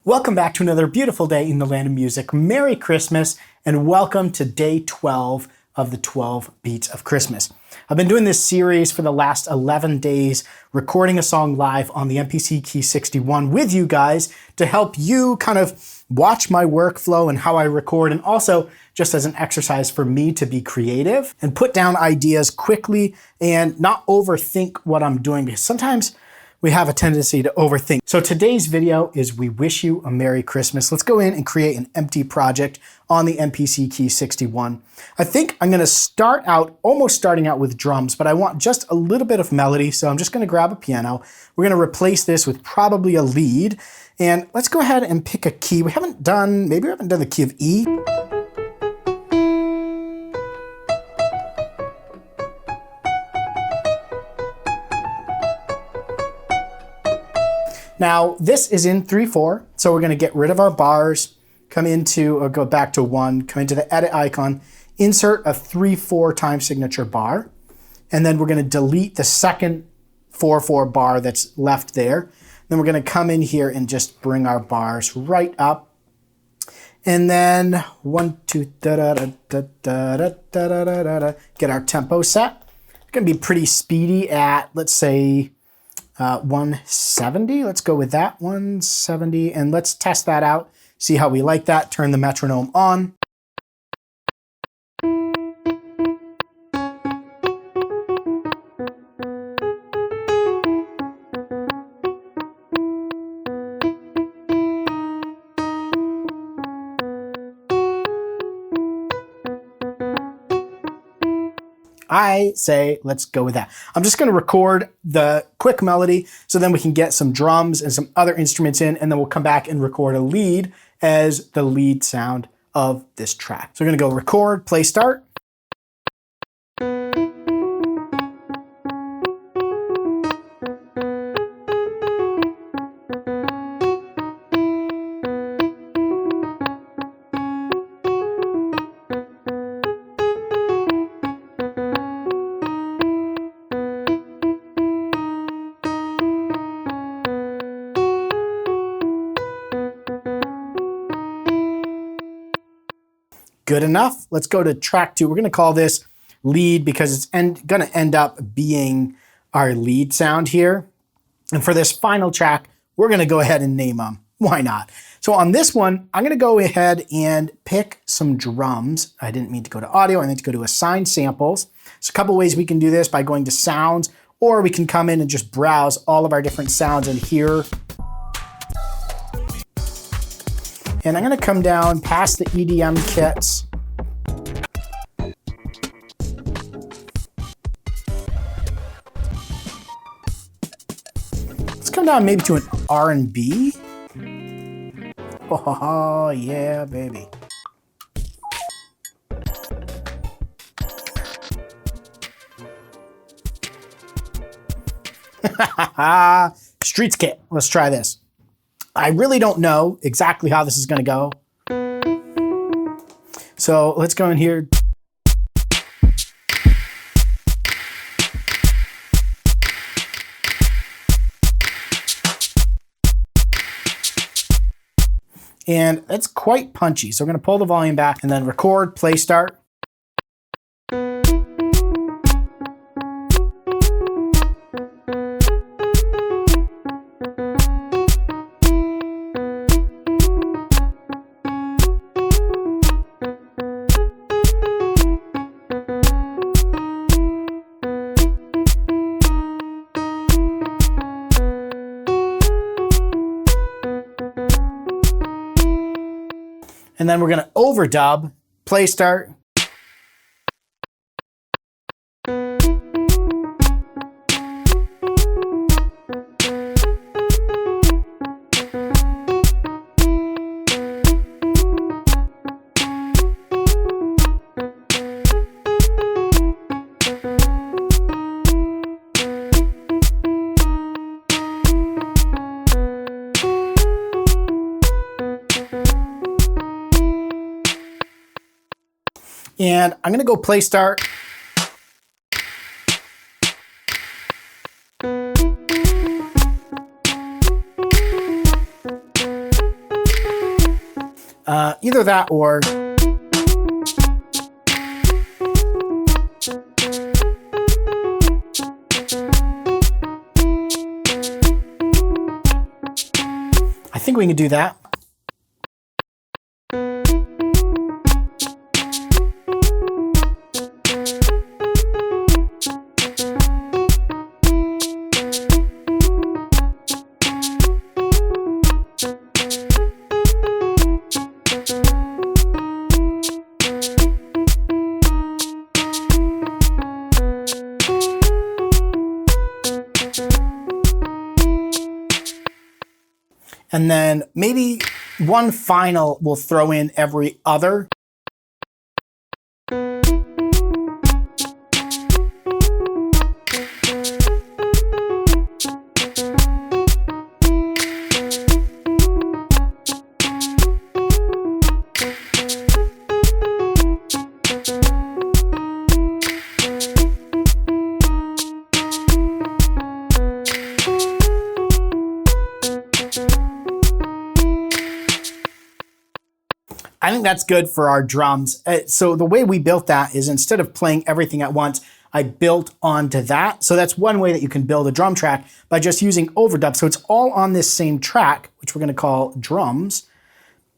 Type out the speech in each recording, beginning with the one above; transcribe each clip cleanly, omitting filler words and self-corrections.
Welcome back to another beautiful day in the land of music. Merry Christmas and welcome to day 12 of the 12 Beats of Christmas. I've been doing this series for the last 11 days, recording a song live on the MPC Key 61 with you guys to help you kind of watch my workflow and how I record, and also just as an exercise for me to be creative and put down ideas quickly and not overthink what I'm doing, because sometimes we have a tendency to overthink. So today's video is we wish you a Merry Christmas. Let's go in and create an empty project on the MPC Key 61. I think I'm gonna start out, almost starting out with drums, but I want just a little bit of melody. So I'm just gonna grab a piano. We're gonna replace this with probably a lead. And let's go ahead and pick a key. Maybe we haven't done the key of E. Now, this is in 3/4, so we're gonna get rid of our bars, come into, or go back to 1, come into the edit icon, insert a 3/4 time signature bar, and then we're gonna delete the second 4/4 bar that's left there. Then we're gonna come in here and just bring our bars right up. And then 1, 2, da da da da da da da da da. Get our tempo set. It's gonna be pretty speedy at, let's say, 170. Let's go with that, 170, and let's test that out, see how we like that. Turn the metronome on. I say, let's go with that. I'm just gonna record the quick melody so then we can get some drums and some other instruments in, and then we'll come back and record a lead as the lead sound of this track. So we're gonna go record, play, start. Good enough. Let's go to track 2. We're gonna call this lead because it's gonna end up being our lead sound here. And for this final track, we're gonna go ahead and name them. Why not? So on this one, I'm gonna go ahead and pick some drums. I didn't mean to go to audio, I meant to go to assign samples. There's a couple ways we can do this, by going to sounds, or we can come in and just browse all of our different sounds in here. And I'm gonna come down past the EDM kits. Let's come down maybe to an R&B. Oh yeah, baby. Streets kit, let's try this. I really don't know exactly how this is gonna go. So let's go in here. And it's quite punchy. So we're gonna pull the volume back and then record, play, start. And then we're gonna overdub, play, start. And I'm gonna go play start. Either that or I think we can do that. And then maybe one final we'll throw in every other. I think that's good for our drums. So the way we built that is instead of playing everything at once, I built onto that. So that's one way that you can build a drum track by just using overdub. So it's all on this same track, which we're going to call drums.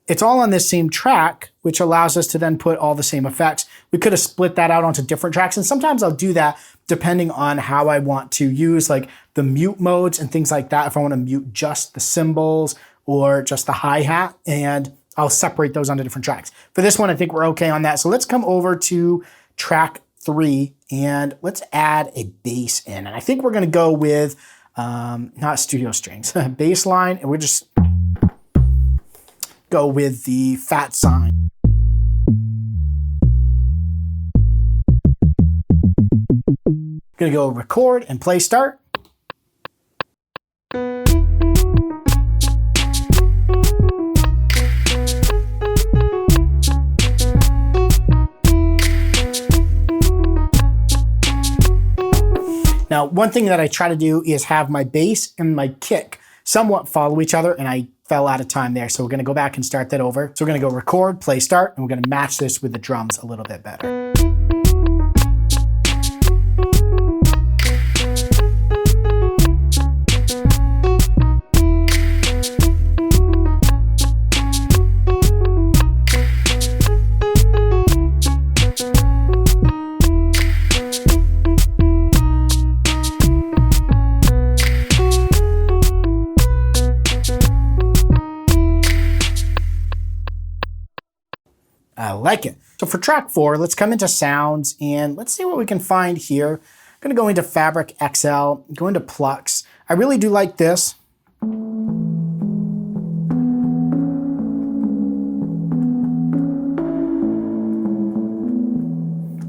It's all on this same track, which allows us to then put all the same effects. We could have split that out onto different tracks. And sometimes I'll do that depending on how I want to use like the mute modes and things like that. If I want to mute just the cymbals or just the hi-hat, and I'll separate those onto different tracks. For this one, I think we're okay on that. So let's come over to track 3 and let's add a bass in. And I think we're going to go with, not studio strings, bass line, and we'll just go with the fat sign. Gonna go record and play start. Now, one thing that I try to do is have my bass and my kick somewhat follow each other, and I fell out of time there. So we're gonna go back and start that over. So we're gonna go record, play start, and we're gonna match this with the drums a little bit better. I like it. So for track 4, let's come into sounds and let's see what we can find here. I'm gonna go into Fabric XL, go into plucks. I really do like this.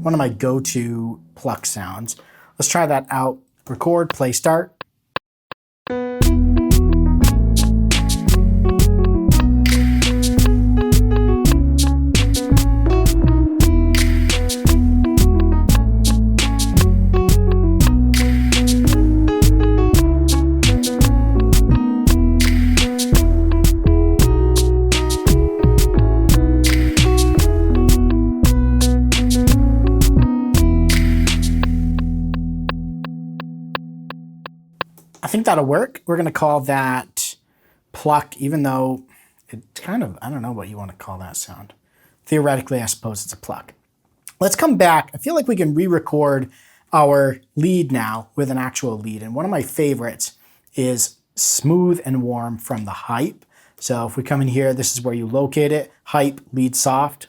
One of my go-to pluck sounds. Let's try that out. Record, play start. I think that'll work. We're gonna call that pluck, even though it kind of, I don't know what you want to call that sound. Theoretically, I suppose it's a pluck. Let's come back. I feel like we can re-record our lead now with an actual lead. And one of my favorites is Smooth and Warm from the Hype. So if we come in here, this is where you locate it. Hype, lead soft.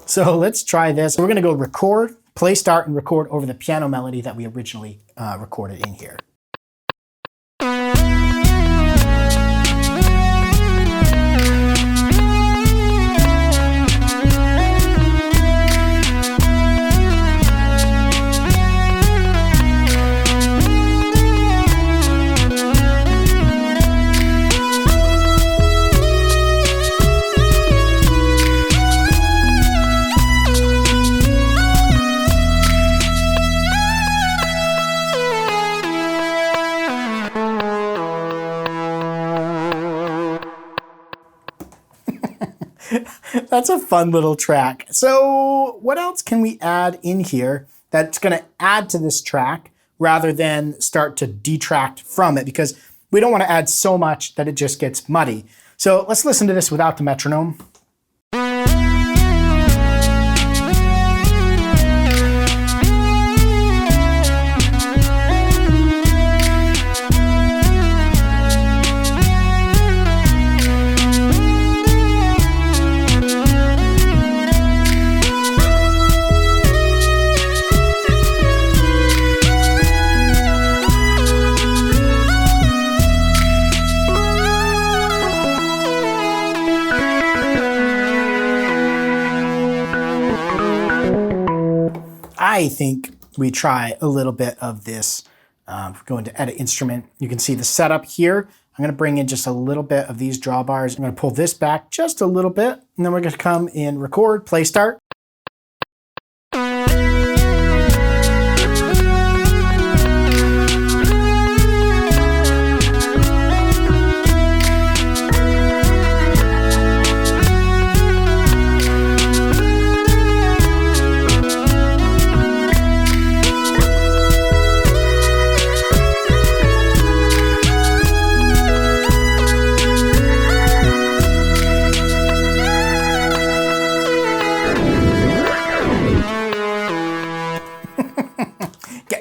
So let's try this. We're gonna go record, play start, and record over the piano melody that we originally recorded in here. That's a fun little track. So what else can we add in here that's going to add to this track rather than start to detract from it? Because we don't want to add so much that it just gets muddy. So let's listen to this without the metronome. I think we try a little bit of this. Go into Edit Instrument. You can see the setup here. I'm going to bring in just a little bit of these drawbars. I'm going to pull this back just a little bit, and then we're going to come in Record, Play Start.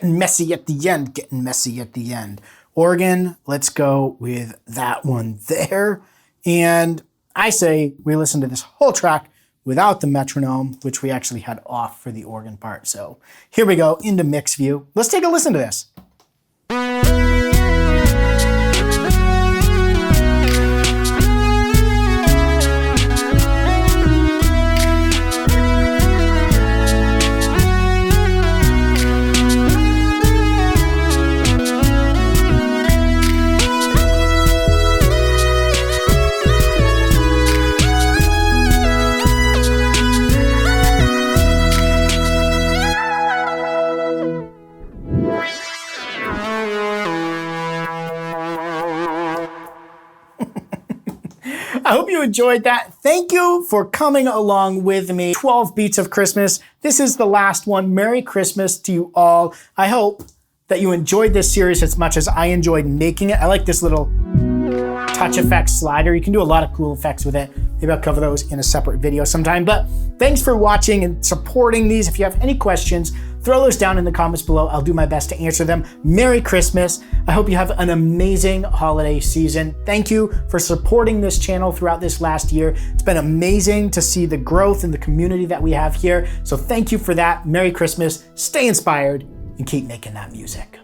Messy at the end, getting messy at the end. Organ, let's go with that one there. And I say we listen to this whole track without the metronome, which we actually had off for the organ part. So here we go into mix view. Let's take a listen to this. I hope you enjoyed that. Thank you for coming along with me. 12 Beats of Christmas. This is the last one. Merry Christmas to you all. I hope that you enjoyed this series as much as I enjoyed making it. I like this little touch effects slider. You can do a lot of cool effects with it. Maybe I'll cover those in a separate video sometime. But thanks for watching and supporting these. If you have any questions, throw those down in the comments below. I'll do my best to answer them. Merry Christmas. I hope you have an amazing holiday season. Thank you for supporting this channel throughout this last year. It's been amazing to see the growth and the community that we have here. So thank you for that. Merry Christmas. Stay inspired and keep making that music.